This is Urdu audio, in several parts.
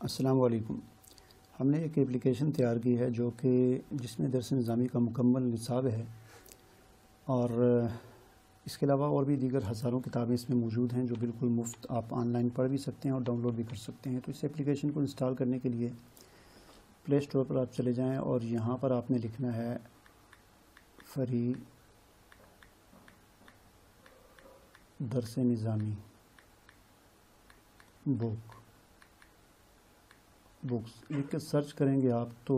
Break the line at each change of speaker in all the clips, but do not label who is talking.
السلام علیکم۔ ہم نے ایک اپلیکیشن تیار کی ہے جس میں درس نظامی کا مکمل نصاب ہے، اور اس کے علاوہ اور بھی دیگر ہزاروں کتابیں اس میں موجود ہیں جو بالکل مفت آپ آن لائن پڑھ بھی سکتے ہیں اور ڈاؤن لوڈ بھی کر سکتے ہیں۔ تو اس اپلیکیشن کو انسٹال کرنے کے لیے پلے اسٹور پر آپ چلے جائیں اور یہاں پر آپ نے لکھنا ہے فری درس نظامی بکس لکھ کے سرچ کریں گے آپ تو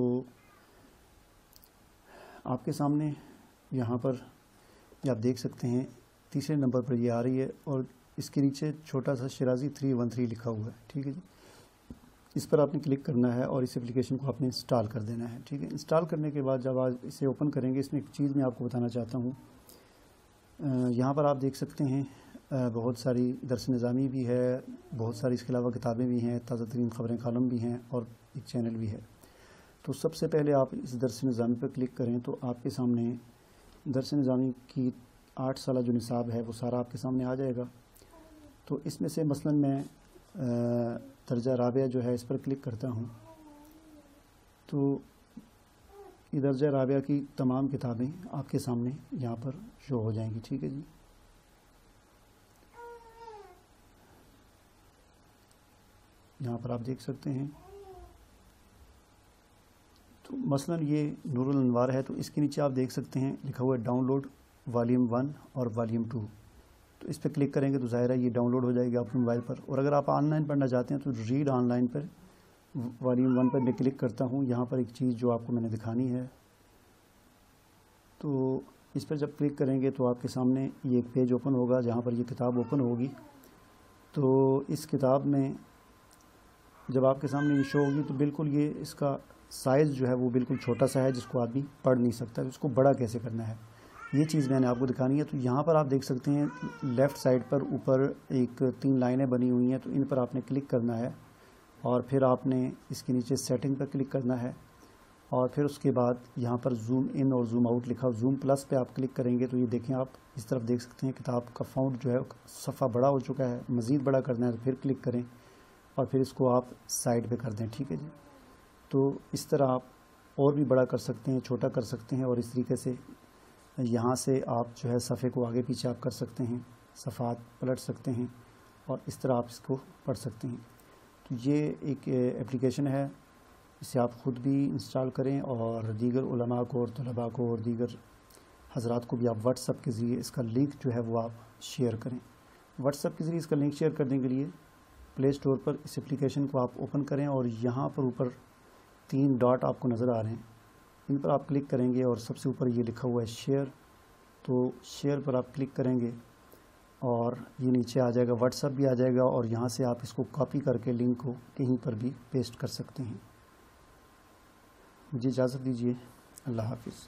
آپ کے سامنے یہاں پر یہ آپ دیکھ سکتے ہیں تیسرے نمبر پر یہ آ رہی ہے، اور اس کے نیچے چھوٹا سا شرازی 313 لکھا ہوا ہے۔ ٹھیک ہے جی، اس پر آپ نے کلک کرنا ہے اور اس اپلیکیشن کو آپ نے انسٹال کر دینا ہے۔ ٹھیک ہے، انسٹال کرنے کے بعد جب آپ اسے اوپن کریں گے، اس میں ایک چیز میں آپ کو بتانا چاہتا ہوں۔ یہاں پر آپ دیکھ سکتے ہیں بہت ساری درس نظامی بھی ہے، بہت ساری اس کے علاوہ کتابیں بھی ہیں، تازہ ترین خبریں کالم بھی ہیں، اور ایک چینل بھی ہے۔ تو سب سے پہلے آپ اس درس نظامی پر کلک کریں تو آپ کے سامنے درس نظامی کی 8 سالہ جو نصاب ہے وہ سارا آپ کے سامنے آ جائے گا۔ تو اس میں سے مثلا میں درجہ رابعہ جو ہے اس پر کلک کرتا ہوں تو یہ درجہ رابعہ کی تمام کتابیں آپ کے سامنے یہاں پر شو ہو جائیں گی۔ ٹھیک ہے جی، یہاں پر آپ دیکھ سکتے ہیں۔ تو مثلا یہ نور الانوار ہے، تو اس کے نیچے آپ دیکھ سکتے ہیں لکھا ہوا ہے ڈاؤن لوڈ والیوم 1 اور والیوم 2۔ تو اس پہ کلک کریں گے تو ظاہر ہے یہ ڈاؤن لوڈ ہو جائے گی آپ کے موبائل پر، اور اگر آپ آن لائن پڑھنا چاہتے ہیں تو read on line per volume 1 پر میں کلک کرتا ہوں۔ یہاں پر ایک چیز جو آپ کو میں نے دکھانی ہے، تو اس پر جب کلک کریں گے تو آپ کے سامنے یہ ایک پیج اوپن ہوگا جہاں پر یہ کتاب اوپن ہوگی۔ تو اس کتاب میں جب آپ کے سامنے یہ شو ہوگی تو بالکل یہ اس کا سائز جو ہے وہ بالکل چھوٹا سا ہے، جس کو آدمی پڑھ نہیں سکتا۔ اس کو بڑا کیسے کرنا ہے یہ چیز میں نے آپ کو دکھانی ہے۔ تو یہاں پر آپ دیکھ سکتے ہیں لیفٹ سائڈ پر اوپر ایک 3 لائنیں بنی ہوئی ہیں، تو ان پر آپ نے کلک کرنا ہے، اور پھر آپ نے اس کے نیچے سیٹنگ پر کلک کرنا ہے، اور پھر اس کے بعد یہاں پر زوم ان اور زوم آؤٹ لکھا، زوم پلس پہ آپ کلک کریں گے تو یہ دیکھیں آپ اس طرف دیکھ سکتے ہیں کتاب کا فونٹ جو ہے صفحہ بڑا ہو چکا ہے۔ مزید بڑا کرنا ہے تو پھر کلک کریں اور پھر اس کو آپ سائڈ پہ کر دیں۔ ٹھیک ہے جی، تو اس طرح آپ اور بھی بڑا کر سکتے ہیں، چھوٹا کر سکتے ہیں، اور اس طریقے سے یہاں سے آپ جو ہے صفحے کو آگے پیچھے آپ کر سکتے ہیں، صفحات پلٹ سکتے ہیں، اور اس طرح آپ اس کو پڑھ سکتے ہیں۔ تو یہ ایک اپلیکیشن ہے، اسے آپ خود بھی انسٹال کریں اور دیگر علماء کو اور طلباء کو اور دیگر حضرات کو بھی آپ واٹس ایپ کے ذریعے اس کا لنک جو ہے وہ آپ شیئر کریں۔ واٹس ایپ کے ذریعے اس کا لنک شیئر کرنے کے لیے پلے اسٹور پر اس اپلیکیشن کو آپ اوپن کریں، اور یہاں پر اوپر 3 ڈاٹ آپ کو نظر آ رہے ہیں، ان پر آپ کلک کریں گے، اور سب سے اوپر یہ لکھا ہوا ہے شیئر، تو شیئر پر آپ کلک کریں گے اور یہ نیچے آ جائے گا، واٹس ایپ بھی آ جائے گا، اور یہاں سے آپ اس کو کاپی کر کے لنک کو کہیں پر بھی پیسٹ کر سکتے ہیں۔ مجھے اجازت دیجیے، اللہ حافظ۔